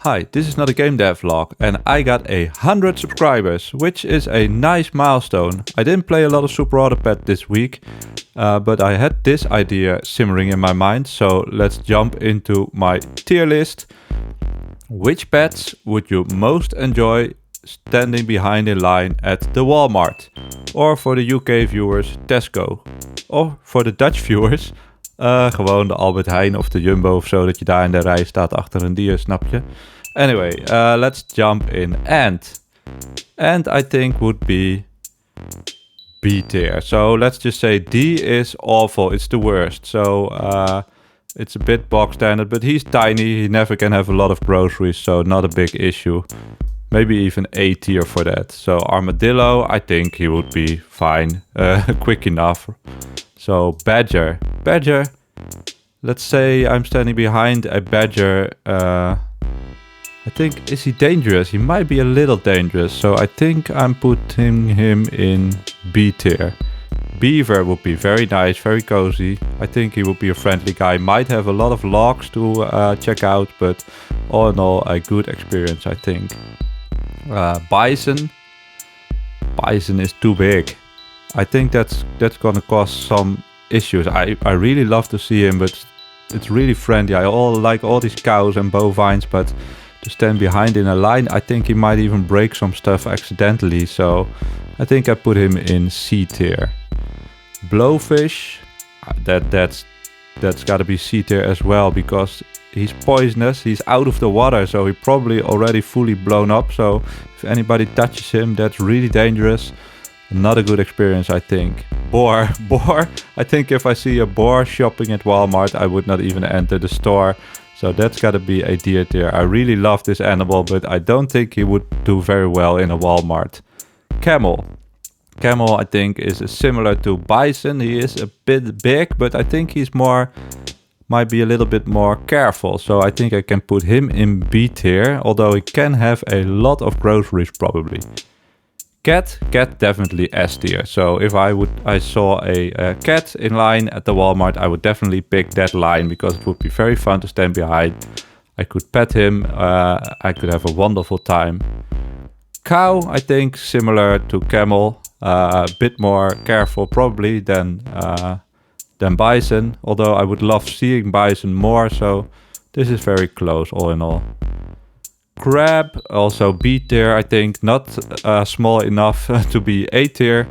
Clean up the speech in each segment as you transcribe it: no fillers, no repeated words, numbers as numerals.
Hi, this is not a game dev vlog and I got 100 subscribers, which is a nice milestone. I didn't play a lot of Super Autopet this week, but I had this idea simmering in my mind, so let's jump into my tier list. Which pets would you most enjoy standing behind in line at the Walmart? Or for the UK viewers, Tesco. Or voor de Dutch viewers, gewoon de Albert Heijn of de Jumbo of zo, dat je daar in de rij staat achter een dier, snap je? Anyway, let's jump in. And I think would be B tier. So let's just say D is awful, it's the worst. So it's a bit box standard, but he's tiny, he never can have a lot of groceries, so not a big issue. Maybe even A tier for that. So Armadillo, I think he would be fine, quick enough. So Badger, let's say I'm standing behind a Badger. I think, is he dangerous? He might be a little dangerous, so I think I'm putting him in B tier. Beaver would be very nice, very cozy. I think he would be a friendly guy. Might have a lot of logs to check out, but all in all, a good experience, I think. Bison is too big. I think that's gonna cause some issues. I really love to see him, but it's really friendly. I like all these cows and bovines, but to stand behind in a line, I think he might even break some stuff accidentally. So I think I put him in C tier. Blowfish, that's gotta be C tier as well, because he's poisonous, he's out of the water, so he probably already fully blown up. So if anybody touches him, that's really dangerous. Not a good experience, I think. Boar, I think if I see a boar shopping at Walmart, I would not even enter the store. So that's gotta be a D tier. I really love this animal, but I don't think he would do very well in a Walmart. Camel, I think, is similar to Bison. He is a bit big, but I think he's might be a little bit more careful. So I think I can put him in B tier, although he can have a lot of groceries probably. Cat definitely S tier. So if I saw a cat in line at the Walmart, I would definitely pick that line, because it would be very fun to stand behind. I could pet him, I could have a wonderful time. Cow, I think similar to camel, a bit more careful probably than bison, although I would love seeing bison more, so this is very close all in all. Crab, also B tier, I think, not small enough to be A tier.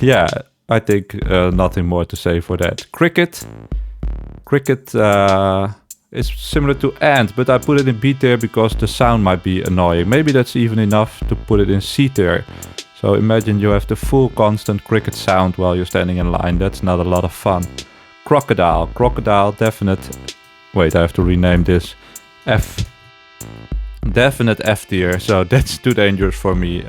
Yeah, I think nothing more to say for that. Cricket is similar to ant, but I put it in B tier because the sound might be annoying. Maybe that's even enough to put it in C tier. So imagine you have the full constant cricket sound while you're standing in line. That's not a lot of fun. Crocodile, definite. Wait, I have to rename this. F. Definite F tier, so that's too dangerous for me.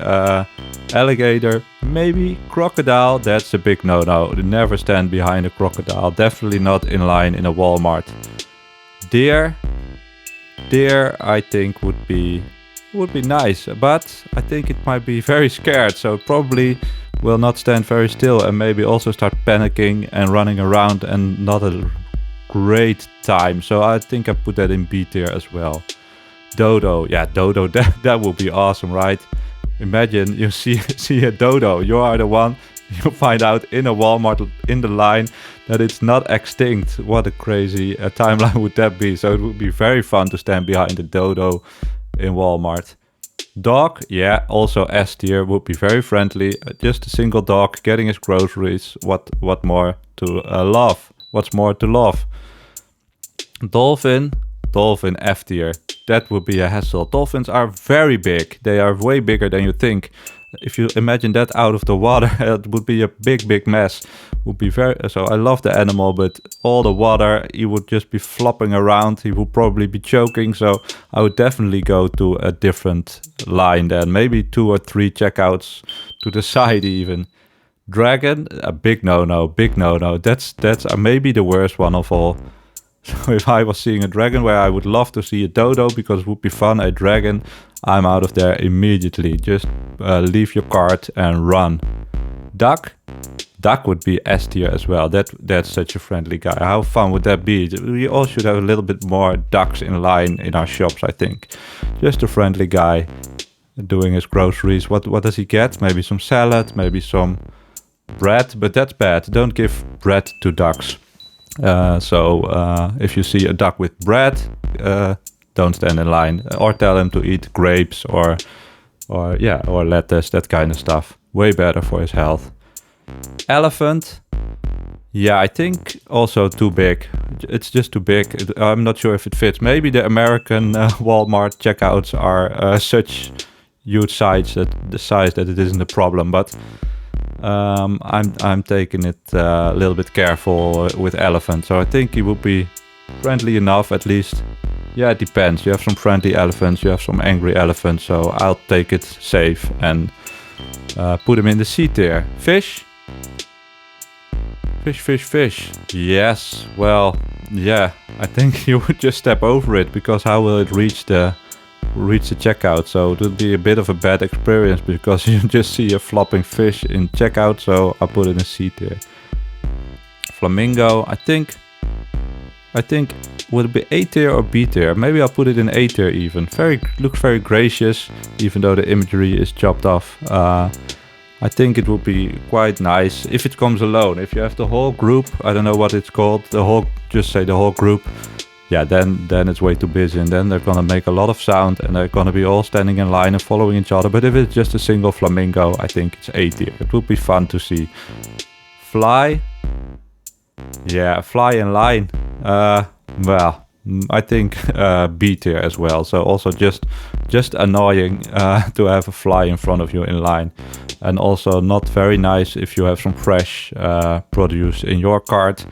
Alligator, maybe. Crocodile, that's a big no-no. Never stand behind a crocodile. Definitely not in line in a Walmart. Deer, I think would be nice, but I think it might be very scared, so probably will not stand very still and maybe also start panicking and running around, and not a great time. So I think I put that in B tier as well. Dodo, yeah, dodo, that would be awesome, right? Imagine you see a dodo, you are the one, you find out in a Walmart in the line that it's not extinct. What a crazy timeline would that be? So it would be very fun to stand behind a dodo in Walmart. Dog, yeah, also S tier, would be very friendly. Just a single dog getting his groceries. What more to love? What's more to love? Dolphin F tier. That would be a hassle. Dolphins are very big. They are way bigger than you think. If you imagine that out of the water, it would be a big mess. Would be so I love the animal, but all the water, he would just be flopping around. He would probably be choking. So I would definitely go to a different line then. Maybe 2 or 3 checkouts to the side even. Dragon, a big no-no. That's maybe the worst one of all. So if I was seeing a dragon, where I would love to see a dodo because it would be fun, a dragon, I'm out of there immediately. Just leave your cart and run. Duck Duck would be S tier as well. That's such a friendly guy. How fun would that be? We all should have a little bit more ducks in line in our shops, I think. Just a friendly guy doing his groceries. What does he get? Maybe some salad, maybe some bread, but that's bad. Don't give bread to ducks. So if you see a duck with bread, don't stand in line, or tell him to eat grapes or lettuce, that kind of stuff. Way better for his health. Elephant, yeah, I think also too big. It's just too big. I'm not sure if it fits. Maybe the American Walmart checkouts are such huge size that it isn't a problem. But I'm taking it a little bit careful with elephant. So I think he would be friendly enough, at least. Yeah, it depends. You have some friendly elephants, you have some angry elephants. So I'll take it safe and put him in the C tier. Fish. Fish. Yes, well, yeah, I think you would just step over it, because how will it reach the checkout? So it would be a bit of a bad experience, because you just see a flopping fish in checkout. So I'll put it in C tier. Flamingo, I think would it be A tier or B tier? Maybe I'll put it in A tier even. Looks very gracious, even though the imagery is chopped off. I think it would be quite nice if it comes alone. If you have the whole group, I don't know what it's called, just say the whole group, yeah, then it's way too busy, and then they're gonna make a lot of sound, and they're gonna be all standing in line and following each other. But if it's just a single flamingo, I think it's A tier. It would be fun to see. Fly, yeah, fly in line. Well, I think B tier as well. So also just annoying to have a fly in front of you in line, and also not very nice if you have some fresh produce in your cart.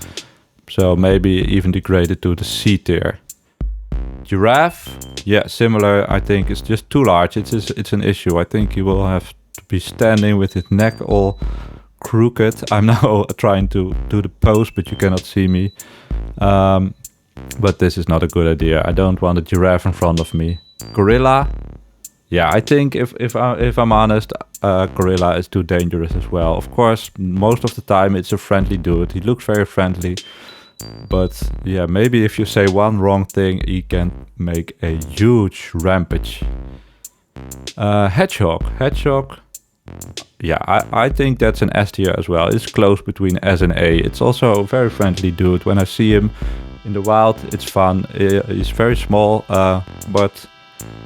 So maybe even degraded to the C tier. Giraffe, yeah, similar. I think it's just too large. It's an issue. I think you will have to be standing with his neck all crooked. I'm now trying to do the pose, but you cannot see me. But this is not a good idea. I don't want a giraffe in front of me. Gorilla, yeah, I think if I'm honest, gorilla is too dangerous as well. Of course, most of the time it's a friendly dude. He looks very friendly, but yeah, maybe if you say one wrong thing, he can make a huge rampage. Hedgehog, yeah, I think that's an S tier as well. It's close between S and A. It's also a very friendly dude. When I see him in the wild, it's fun. He's very small,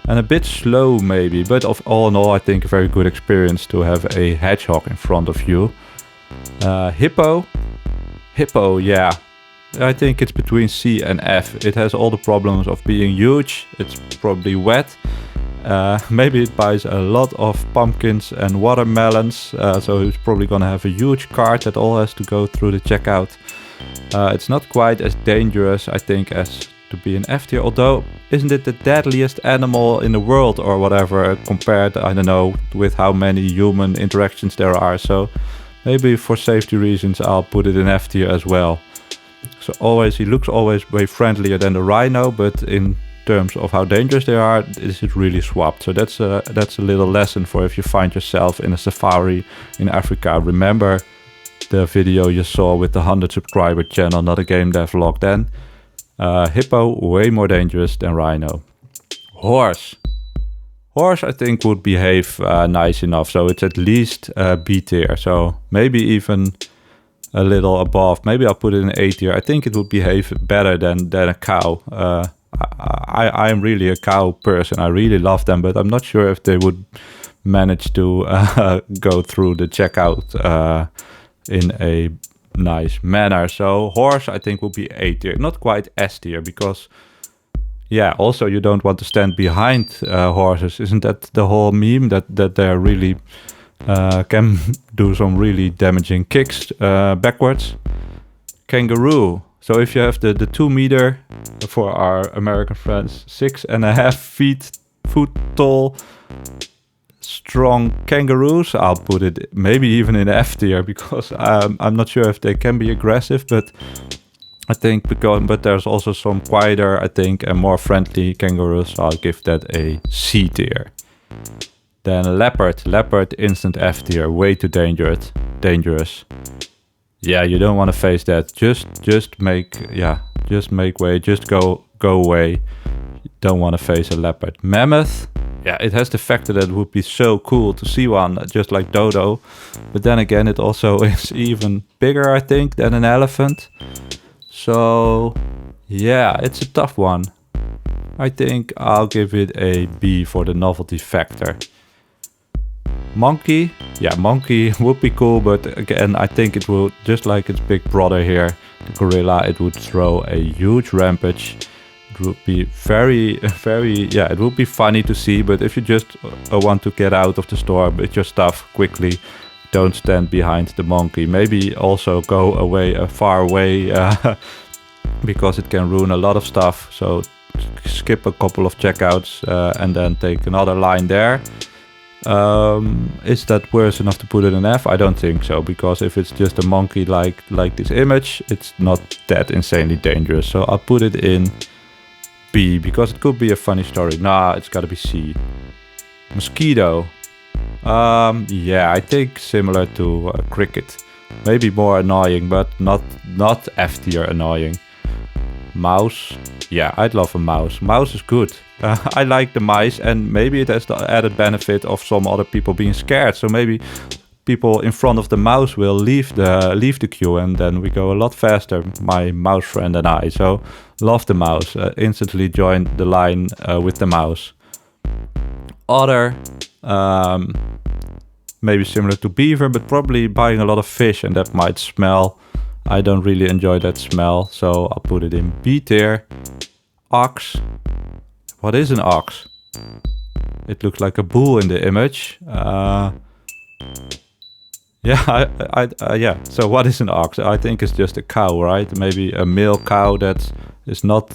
and a bit slow maybe. But all in all, I think a very good experience to have a hedgehog in front of you. Hippo, yeah. I think it's between C and F. It has all the problems of being huge. It's probably wet. Maybe it buys a lot of pumpkins and watermelons, so it's probably gonna have a huge cart that all has to go through the checkout. It's not quite as dangerous, I think, as to be an F tier, although isn't it the deadliest animal in the world or whatever, compared, I don't know, with how many human interactions there are. So maybe for safety reasons I'll put it in F tier as well. So he looks always way friendlier than the rhino, but in terms of how dangerous they are, this is really swapped. So that's a little lesson for if you find yourself in a safari in Africa. Remember the video you saw with the 100 subscriber channel, not a game dev vlog then. Hippo, way more dangerous than rhino. Horse, I think would behave nice enough. So it's at least B tier. So maybe even a little above. Maybe I'll put it in A tier. I think it would behave better than a cow. I'm really a cow person. I really love them, but I'm not sure if they would manage to go through the checkout in a nice manner. So horse, I think, will be A tier. Not quite S tier, because yeah, also you don't want to stand behind horses. Isn't that the whole meme that they're really can do some really damaging kicks backwards? Kangaroo. So if you have the 2 meter, for our American friends, 6.5 foot tall, strong kangaroos, I'll put it maybe even in F tier, because I'm not sure if they can be aggressive, but I think but there's also some quieter, I think, and more friendly kangaroos, so I'll give that a C tier. Then leopard, instant F tier, way too dangerous. Yeah, you don't want to face that. Just make way. Just go away. You don't want to face a leopard. Mammoth. Yeah, it has the factor that it would be so cool to see one, just like Dodo. But then again, it also is even bigger, I think, than an elephant. So, yeah, it's a tough one. I think I'll give it a B for the novelty factor. Monkey. Yeah, monkey would be cool, but again, I think it will, just like its big brother here, the gorilla, it would throw a huge rampage. It would be very, yeah, it would be funny to see, but if you just want to get out of the store with your stuff quickly, don't stand behind the monkey. Maybe also go away, far away, because it can ruin a lot of stuff. So skip a couple of checkouts and then take another line there. Is that worse enough to put it in F? I don't think so, because if it's just a monkey like this image, it's not that insanely dangerous. So I'll put it in B, because it could be a funny story. Nah, it's gotta be C. Mosquito. Yeah, I think similar to cricket. Maybe more annoying, but not F tier annoying. Mouse. Yeah, I'd love a mouse. Mouse is good. I like the mice, and maybe it has the added benefit of some other people being scared. So maybe people in front of the mouse will leave the queue, and then we go a lot faster, my mouse friend and I. So love the mouse. Instantly joined the line with the mouse. Otter. Maybe similar to beaver, but probably buying a lot of fish, and that might smell. I don't really enjoy that smell, so I'll put it in B tier. Ox. What is an ox? It looks like a bull in the image. Yeah, yeah. So what is an ox? I think it's just a cow, right? Maybe a male cow that is not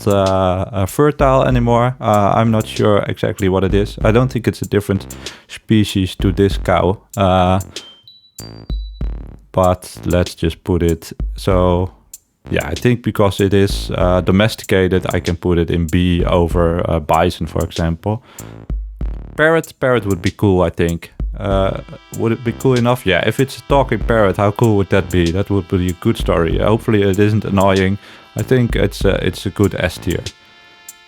fertile anymore. I'm not sure exactly what it is. I don't think it's a different species to this cow. But let's just put it. So yeah, I think because it is domesticated, I can put it in B over bison, for example. Parrot. Parrot would be cool, I think. Would it be cool enough? Yeah, if it's a talking parrot, how cool would that be? That would be a good story. Hopefully it isn't annoying. I think it's a good S tier.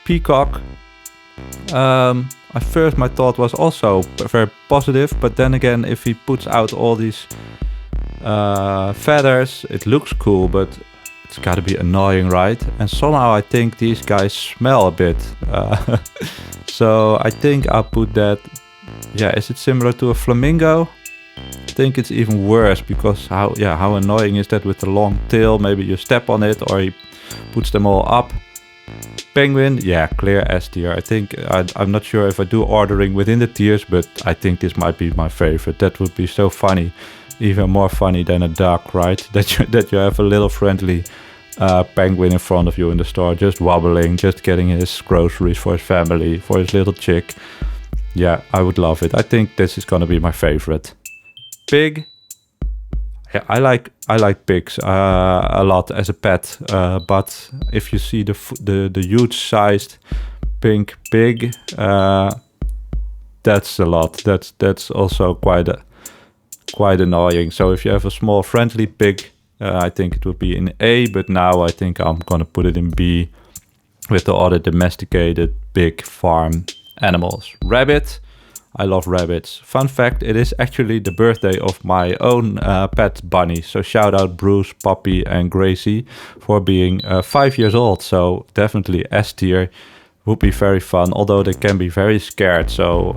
Peacock. At first my thought was also very positive, but then again, if he puts out all these feathers, it looks cool, but it's gotta be annoying, right? And somehow I think these guys smell a bit. So I think I'll put that. Yeah, is it similar to a flamingo? I think it's even worse, because how annoying is that with the long tail? Maybe you step on it, or he puts them all up. Penguin, yeah, clear S tier. I think I'm not sure if I do ordering within the tiers, but I think this might be my favorite. That would be so funny, even more funny than a duck, right? That you have a little friendly penguin in front of you in the store, just wobbling, just getting his groceries for his family, for his little chick. Yeah, I would love it. I think this is gonna be my favorite. Pig. Yeah, I like pigs a lot as a pet, but if you see the huge sized pink pig, that's a lot. That's also quite annoying. So if you have a small friendly pig, I think it would be in A, but now I think I'm gonna put it in B with the other domesticated big farm animals. Rabbit. I love rabbits. Fun fact, it is actually the birthday of my own pet bunny. So shout out Bruce, Poppy and Gracie for being 5 years old. So definitely S tier would be very fun, although they can be very scared. So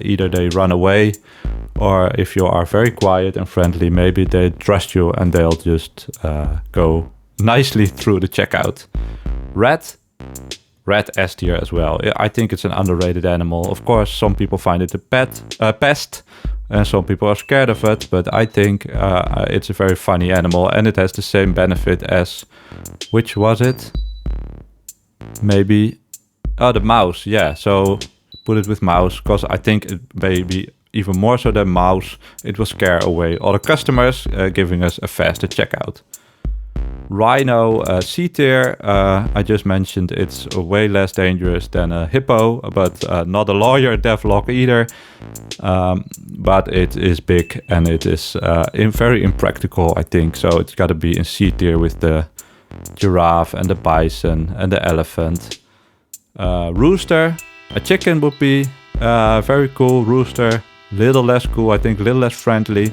either they run away, or if you are very quiet and friendly, maybe they trust you and they'll just go nicely through the checkout. Rat. Rat S tier as well. I think it's an underrated animal. Of course, some people find it a pest, and some people are scared of it, but I think it's a very funny animal, and it has the same benefit as, which was it? Maybe, the mouse, yeah. So put it with mouse, because I think it may be even more so than mouse, it will scare away other customers, giving us a faster checkout. Rhino C tier, I just mentioned it's way less dangerous than a hippo, but not a lawyer devlock either. But it is big and it is very impractical, I think. So it's got to be in C tier with the giraffe and the bison and the elephant. Rooster, a chicken would be very cool. Rooster, little less cool, I think, little less friendly.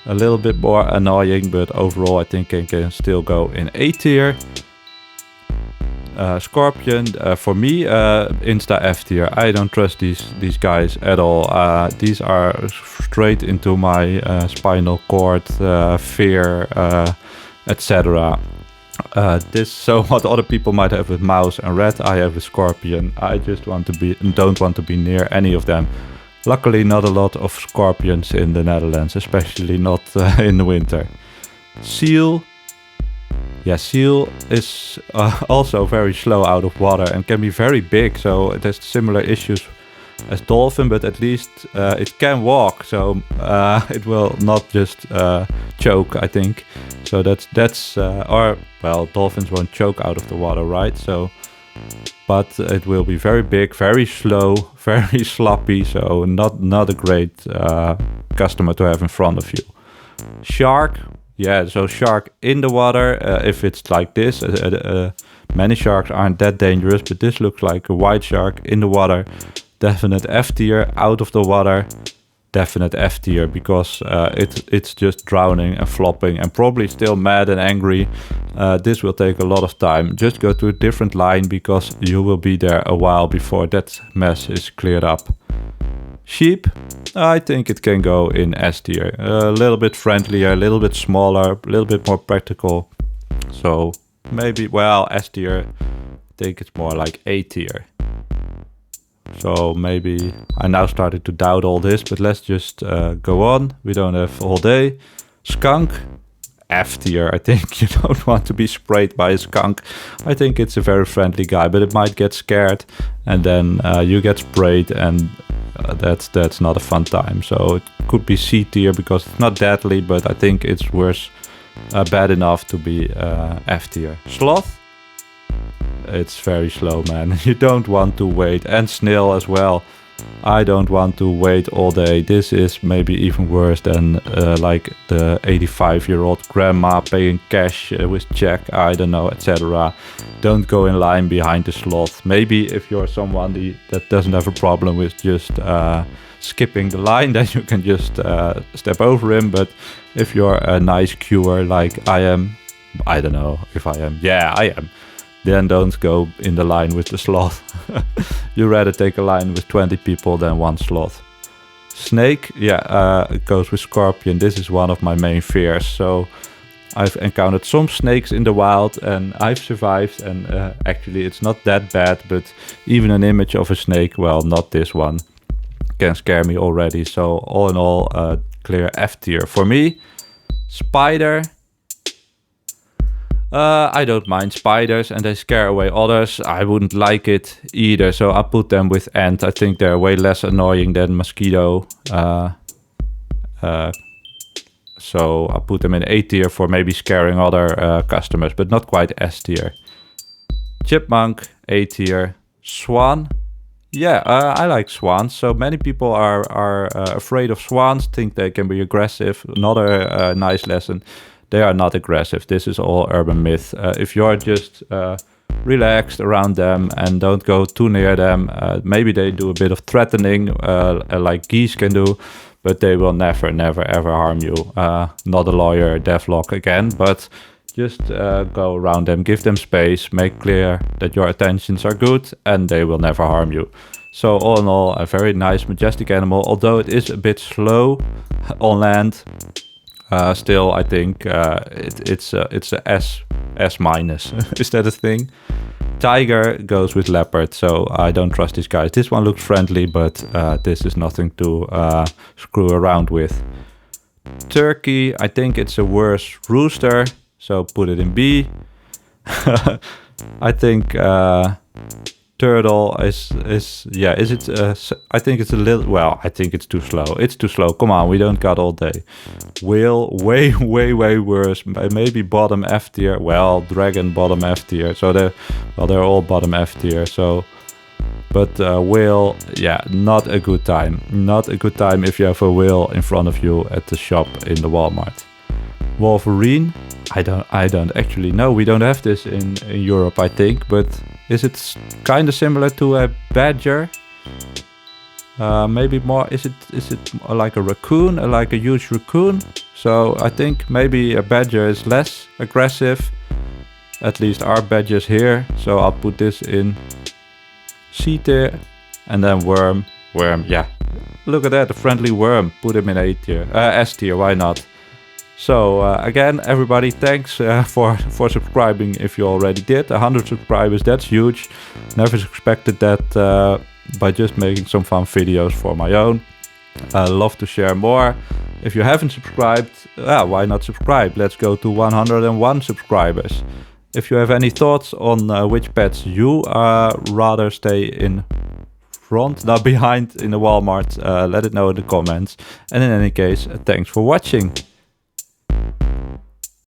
A little bit more annoying, but overall I think it can still go in A tier. Scorpion, for me, insta F tier. I don't trust these guys at all. These are straight into my spinal cord, fear, etc. So what other people might have with mouse and rat, I have with scorpion. I just don't want to be near any of them. Luckily, not a lot of scorpions in the Netherlands, especially not in the winter. Seal. Yeah, seal is also very slow out of water and can be very big, so it has similar issues as dolphin, but at least it can walk, so it will not just choke, I think. So that's well, dolphins won't choke out of the water, right? So, but it will be very big, very slow, very sloppy, so not a great customer to have in front of you. Shark. Yeah, so shark in the water, if it's like this, many sharks aren't that dangerous, but this looks like a white shark in the water. Definite F tier. Out of the water, definite F tier, because it's just drowning and flopping and probably still mad and angry. This will take a lot of time. Just go to a different line because you will be there a while before that mess is cleared up. Sheep, I think it can go in S tier. A little bit friendlier, a little bit smaller, a little bit more practical. So maybe, well, S tier, I think it's more like A tier. So maybe I now started to doubt all this, but let's just go on. We don't have all day. Skunk, F tier. I think you don't want to be sprayed by a skunk. I think it's a very friendly guy, but it might get scared and then you get sprayed, and that's not a fun time. So it could be C tier because it's not deadly, but I think it's worse, bad enough to be F tier. Sloth, it's very slow, man. You don't want to wait. And snail as well. I don't want to wait all day. This is maybe even worse than like the 85-year-old grandma paying cash with check, I don't know, etc. Don't go in line behind the sloth. Maybe if you're someone that doesn't have a problem with just skipping the line, then you can just step over him. But if you're a nice queuer like I am, I don't know if I am. Yeah, I am. Then don't go in the line with the sloth. You rather take a line with 20 people than one sloth. Snake, yeah, it goes with scorpion. This is one of my main fears. So I've encountered some snakes in the wild and I've survived, and actually it's not that bad, but even an image of a snake, well, not this one, can scare me already. So all in all, clear F tier. For me, spider. I don't mind spiders and they scare away others. I wouldn't like it either, so I put them with ant. I think they're way less annoying than mosquito. So I put them in A tier for maybe scaring other customers, but not quite S tier. Chipmunk, A tier. Swan. Yeah, I like swans. So many people are afraid of swans, think they can be aggressive. Another nice lesson. They are not aggressive. This is all urban myth. If you're just relaxed around them and don't go too near them, maybe they do a bit of threatening, like geese can do, but they will never, ever harm you. Not a lawyer, devlock again, but just go around them, give them space, make clear that your intentions are good, and they will never harm you. So all in all, a very nice, majestic animal, although it is a bit slow on land. Still, I think it's a S minus. Is that a thing? Tiger goes with leopard, so I don't trust these guys. This one looks friendly, but this is nothing to screw around with. Turkey, I think it's a worse rooster, so put it in B. I think turtle is yeah, is it I think it's a little, well, I think it's too slow. It's too slow. Come on, we don't got all day. Whale, way worse. Maybe bottom F tier. Well, dragon bottom F tier. So they're all bottom F tier. So, but whale, yeah, not a good time. Not a good time if you have a whale in front of you at the shop in the Walmart. Wolverine, I don't actually know. We don't have this in Europe, I think, but is it kind of similar to a badger? Maybe more. Is it like a raccoon, like a huge raccoon? So I think maybe a badger is less aggressive. At least our badgers here. So I'll put this in C tier, and then worm. Yeah, look at that, a friendly worm. Put him in A tier, S tier. Why not? So again, everybody, thanks for subscribing if you already did. 100 subscribers, that's huge. Never expected that by just making some fun videos for my own. I love to share more. If you haven't subscribed, why not subscribe? Let's go to 101 subscribers. If you have any thoughts on which pets you rather stay in front, not behind in the Walmart, let it know in the comments. And in any case, thanks for watching.